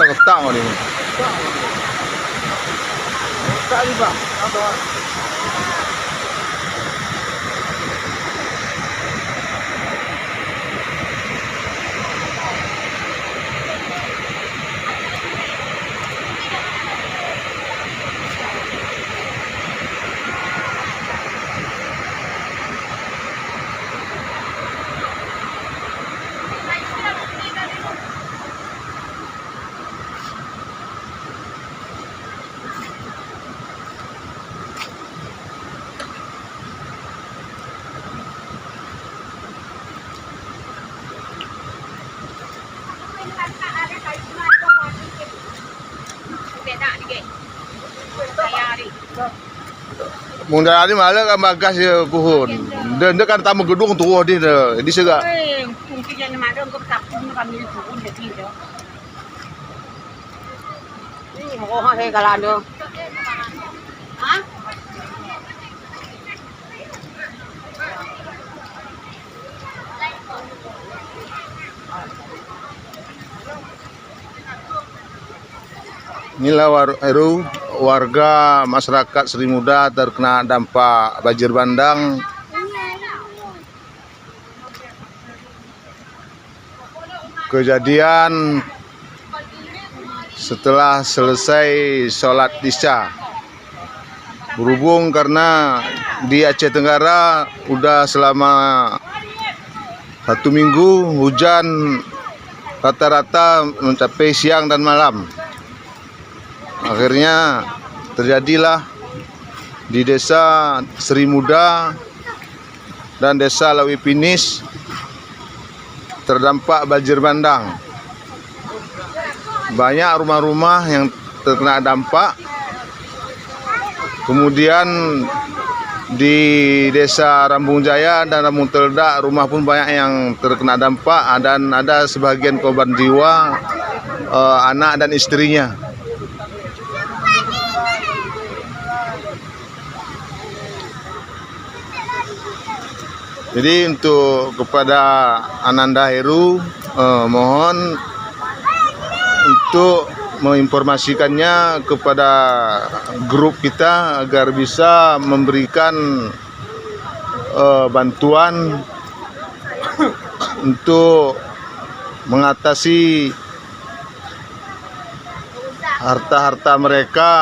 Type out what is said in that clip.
ketak kok ini. Kali bang, apa? Munda ni malah kan bagas ya pohon. Dan dia kan tamu gedung tuh di segak. Fungsinya nama dong kau takut kami turun jadi itu. Ini mau saya kalau ada. Hah? Inilah warga masyarakat Sri Muda terkena dampak banjir bandang. Kejadian setelah selesai sholat isya. Berhubung karena di Aceh Tenggara udah selama 1 minggu hujan rata-rata mencapai siang dan malam. Akhirnya terjadilah di desa Sri Muda dan desa Lawi Pinis terdampak banjir bandang. Banyak rumah-rumah yang terkena dampak. Kemudian di desa Rambung Jaya dan Rambung Teledak rumah pun banyak yang terkena dampak dan ada sebagian korban jiwa, anak dan istrinya. Jadi untuk kepada Ananda Heru mohon untuk menginformasikannya kepada grup kita agar bisa memberikan bantuan untuk mengatasi harta-harta mereka